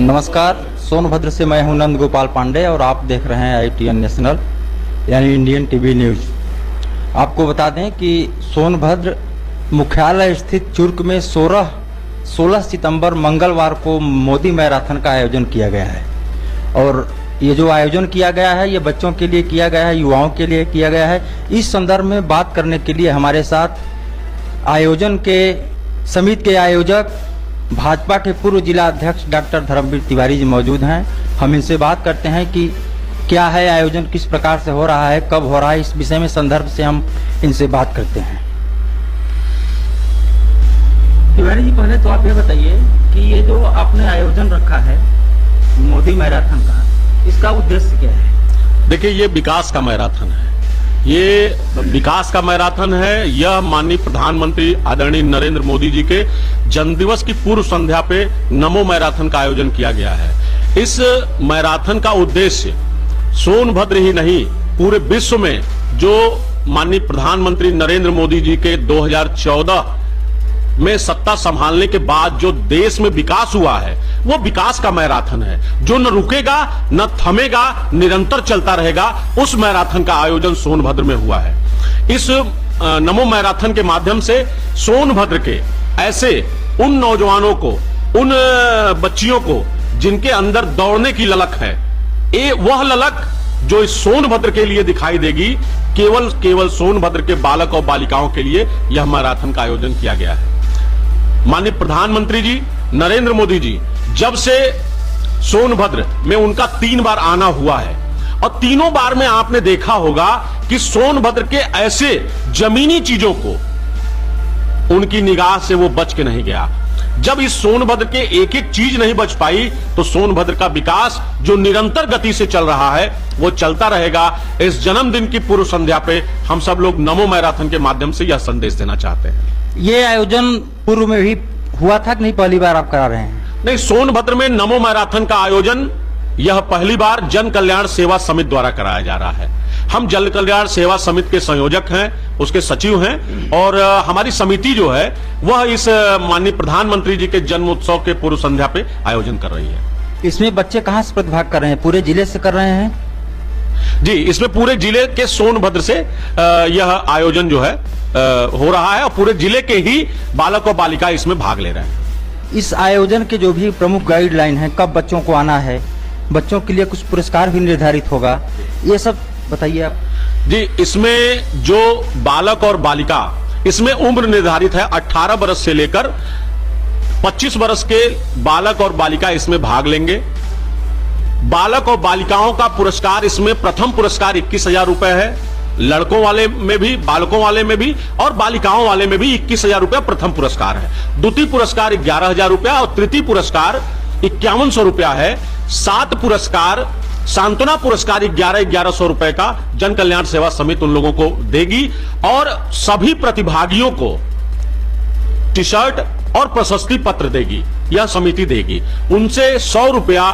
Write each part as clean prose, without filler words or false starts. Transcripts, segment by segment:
नमस्कार, सोनभद्र से मैं हूं नंद गोपाल पांडे और आप देख रहे हैं ITN नेशनल यानी इंडियन टीवी न्यूज। आपको बता दें कि सोनभद्र मुख्यालय स्थित चुर्क में 16 सितंबर मंगलवार को मोदी मैराथन का आयोजन किया गया है। और ये जो आयोजन किया गया है ये बच्चों के लिए किया गया है, युवाओं के लिए किया गया है। इस संदर्भ में बात करने के लिए हमारे साथ आयोजन के समिति के आयोजक भाजपा के पूर्व जिला अध्यक्ष डॉक्टर धर्मवीर तिवारी जी मौजूद हैं। हम इनसे बात करते हैं कि क्या है आयोजन, किस प्रकार से हो रहा है, कब हो रहा है, इस विषय में संदर्भ से हम इनसे बात करते हैं। तिवारी जी, पहले तो आप ये बताइए कि ये जो आपने आयोजन रखा है मोदी मैराथन का, इसका उद्देश्य क्या है? देखिए, ये विकास का मैराथन है। ये विकास का मैराथन है। यह माननीय प्रधानमंत्री आदरणीय नरेंद्र मोदी जी के जन्मदिवस की पूर्व संध्या पे नमो मैराथन का आयोजन किया गया है। इस मैराथन का उद्देश्य सोनभद्र ही नहीं, पूरे विश्व में जो माननीय प्रधानमंत्री नरेंद्र मोदी जी के 2014 में सत्ता संभालने के बाद जो देश में विकास हुआ है वो विकास का मैराथन है, जो न रुकेगा न थमेगा, निरंतर चलता रहेगा। उस मैराथन का आयोजन सोनभद्र में हुआ है। इस नमो मैराथन के माध्यम से सोनभद्र के ऐसे उन नौजवानों को, उन बच्चियों को जिनके अंदर दौड़ने की ललक है, वह ललक जो इस सोनभद्र के लिए दिखाई देगी, केवल सोनभद्र के बालक और बालिकाओं के लिए यह मैराथन का आयोजन किया गया है। माननीय प्रधानमंत्री जी नरेंद्र मोदी जी जब से सोनभद्र में उनका 3 बार आना हुआ है और तीनों बार में आपने देखा होगा कि सोनभद्र के ऐसे जमीनी चीजों को उनकी निगाह से वो बच के नहीं गया। जब इस सोनभद्र के एक एक चीज नहीं बच पाई तो सोनभद्र का विकास जो निरंतर गति से चल रहा है वो चलता रहेगा। इस जन्मदिन की पूर्व संध्या पे हम सब लोग नमो मैराथन के माध्यम से यह संदेश देना चाहते हैं। ये आयोजन पूर्व में भी हुआ था कि नहीं, पहली बार आप करा रहे हैं? नहीं, सोनभद्र में नमो मैराथन का आयोजन यह पहली बार जन कल्याण सेवा समिति द्वारा कराया जा रहा है। हम जन कल्याण सेवा समिति के संयोजक हैं, उसके सचिव हैं और हमारी समिति जो है वह इस माननीय प्रधानमंत्री जी के जन्म उत्सव के पूर्व संध्या पे आयोजन कर रही है। इसमें बच्चे कहां से प्रतिभाग कर रहे हैं? पूरे जिले से कर रहे हैं? जी, इसमें पूरे जिले के सोनभद्र से यह आयोजन जो है हो रहा है और पूरे जिले के ही बालक और बालिका इसमें भाग ले रहे हैं। इस आयोजन के जो भी प्रमुख गाइडलाइन है, कब बच्चों को आना है, बच्चों के लिए कुछ पुरस्कार भी निर्धारित होगा, ये सब बताइए आप। जी, इसमें जो बालक और बालिका, इसमें उम्र निर्धारित है 18 वर्ष से लेकर 25 वर्ष के बालक और बालिका इसमें भाग लेंगे। बालक और बालिकाओं का पुरस्कार, इसमें प्रथम पुरस्कार 21,000 रुपए है। लड़कों वाले में भी, बालकों वाले में भी और बालिकाओं वाले में भी 21,000 रुपया प्रथम पुरस्कार है। द्वितीय पुरस्कार 11,000 रुपया और तृतीय पुरस्कार 5100 रुपया है। 7 पुरस्कार सांत्वना पुरस्कार 1100 रुपए का जन कल्याण सेवा समिति उन लोगों को देगी और सभी प्रतिभागियों को टी शर्ट और प्रशस्ति पत्र देगी, यह समिति देगी। उनसे 100 रुपया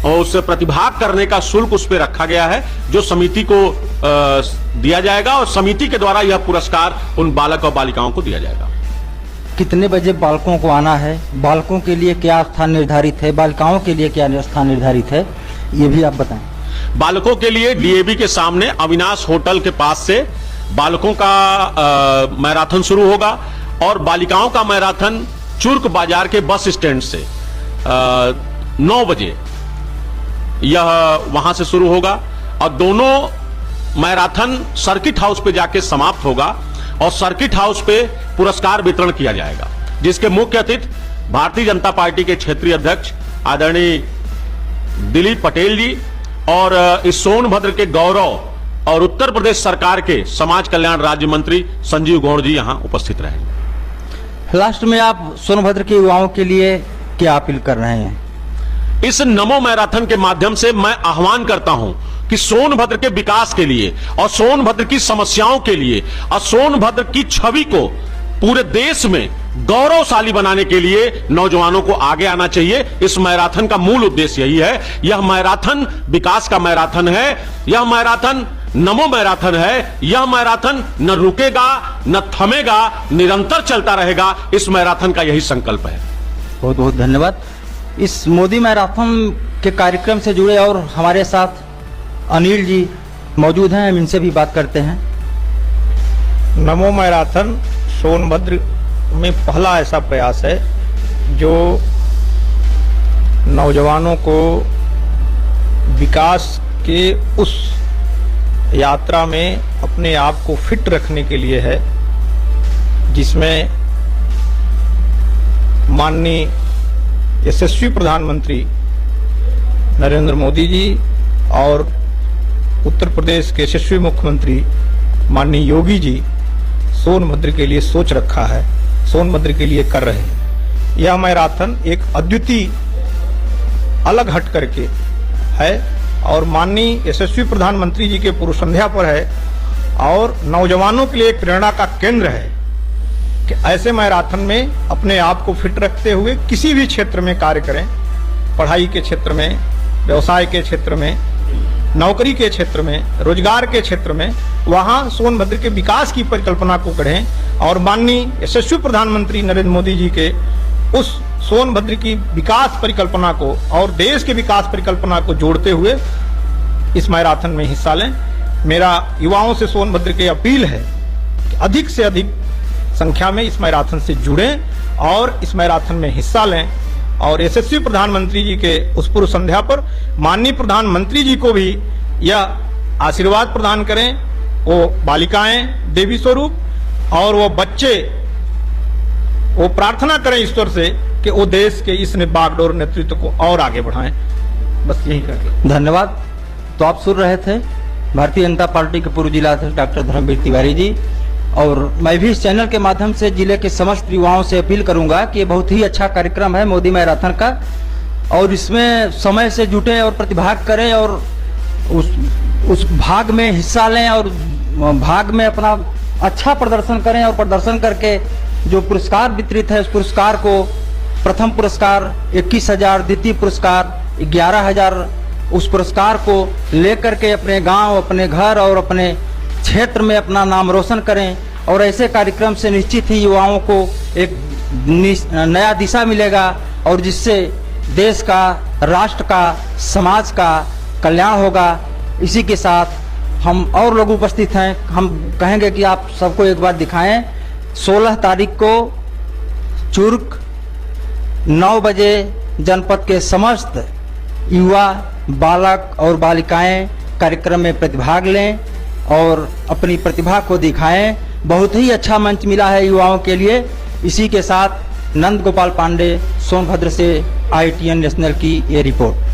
और उससे प्रतिभाग करने का शुल्क उस पर रखा गया है जो समिति को दिया जाएगा और समिति के द्वारा यह पुरस्कार उन बालक और बालिकाओं को दिया जाएगा। कितने बजे बालकों को आना है, बालकों के लिए क्या स्थान निर्धारित है, बालिकाओं के लिए क्या स्थान निर्धारित है, ये भी आप बताएं। बालकों के लिए DAV के सामने अविनाश होटल के पास से बालकों का मैराथन शुरू होगा और बालिकाओं का मैराथन चुर्क बाजार के बस स्टैंड से 9 बजे यह वहां से शुरू होगा और दोनों मैराथन सर्किट हाउस पे जाके समाप्त होगा और सर्किट हाउस पे पुरस्कार वितरण किया जाएगा, जिसके मुख्य अतिथि भारतीय जनता पार्टी के क्षेत्रीय अध्यक्ष आदरणीय दिलीप पटेल जी और इस सोनभद्र के गौरव और उत्तर प्रदेश सरकार के समाज कल्याण राज्य मंत्री संजीव गौड़ जी यहां उपस्थित रहेंगे। लास्ट में आप सोनभद्र के युवाओं के लिए क्या अपील कर रहे हैं? इस नमो मैराथन के माध्यम से मैं आह्वान करता हूं कि सोनभद्र के विकास के लिए और सोनभद्र की समस्याओं के लिए और सोनभद्र की छवि को पूरे देश में गौरवशाली बनाने के लिए नौजवानों को आगे आना चाहिए। इस मैराथन का मूल उद्देश्य यही है। यह मैराथन विकास का मैराथन है, यह मैराथन नमो मैराथन है। यह मैराथन न रुकेगा न थमेगा, निरंतर चलता रहेगा। इस मैराथन का यही संकल्प है। बहुत बहुत धन्यवाद। इस मोदी मैराथन के कार्यक्रम से जुड़े और हमारे साथ अनिल जी मौजूद हैं, हम इनसे भी बात करते हैं। नमो मैराथन सोनभद्र में पहला ऐसा प्रयास है जो नौजवानों को विकास के उस यात्रा में अपने आप को फिट रखने के लिए है, जिसमें माननीय यशस्वी प्रधानमंत्री नरेंद्र मोदी जी और उत्तर प्रदेश के यशस्वी मुख्यमंत्री माननीय योगी जी सोनभद्र के लिए सोच रखा है, सोनभद्र के लिए कर रहे हैं। यह मैराथन एक अद्वितीय अलग हट करके है और माननीय यशस्वी प्रधानमंत्री जी के पूर्व संध्या पर है और नौजवानों के लिए एक प्रेरणा का केंद्र है कि ऐसे मैराथन में अपने आप को फिट रखते हुए किसी भी क्षेत्र में कार्य करें, पढ़ाई के क्षेत्र में, व्यवसाय के क्षेत्र में, नौकरी के क्षेत्र में, रोजगार के क्षेत्र में, वहां सोनभद्र के विकास की परिकल्पना को गढ़ें और माननीय यशस्वी प्रधानमंत्री नरेंद्र मोदी जी के उस सोनभद्र की विकास परिकल्पना को और देश के विकास परिकल्पना को जोड़ते हुए इस मैराथन में हिस्सा लें। मेरा युवाओं से सोनभद्र की अपील है कि अधिक से अधिक संख्या में इस मैराथन से जुड़ें और इस मैराथन में हिस्सा लें और यशस्वी प्रधानमंत्री जी के उस पूर्व संध्या पर माननीय प्रधानमंत्री जी को भी यह आशीर्वाद प्रदान करें, वो बालिकाएं देवी स्वरूप और वो बच्चे वो प्रार्थना करें ईश्वर से कि वो देश के इस बागडोर नेतृत्व को और आगे बढ़ाएं। बस यही करके धन्यवाद। तो आप सुन रहे थे भारतीय जनता पार्टी के पूर्व जिला अध्यक्ष डॉक्टर धर्मवीर तिवारी जी, और मैं भी इस चैनल के माध्यम से जिले के समस्त युवाओं से अपील करूंगा कि ये बहुत ही अच्छा कार्यक्रम है मोदी मैराथन का, और इसमें समय से जुटें और प्रतिभाग करें और उस भाग में हिस्सा लें और भाग में अपना अच्छा प्रदर्शन करें और प्रदर्शन करके जो पुरस्कार वितरित है उस पुरस्कार को, प्रथम पुरस्कार 21,000, द्वितीय पुरस्कार 11,000, उस पुरस्कार को लेकर के अपने गांव, अपने घर और अपने क्षेत्र में अपना नाम रोशन करें। और ऐसे कार्यक्रम से निश्चित ही युवाओं को एक नया दिशा मिलेगा और जिससे देश का, राष्ट्र का, समाज का कल्याण होगा। इसी के साथ हम और लोग उपस्थित हैं, हम कहेंगे कि आप सबको एक बार दिखाएं। 16 तारीख को चुर्क 9 बजे जनपद के समस्त युवा, बालक और बालिकाएं कार्यक्रम में प्रतिभाग लें और अपनी प्रतिभा को दिखाएं। बहुत ही अच्छा मंच मिला है युवाओं के लिए। इसी के साथ नंद गोपाल पांडे, सोनभद्र से IITN नेशनल की ये रिपोर्ट।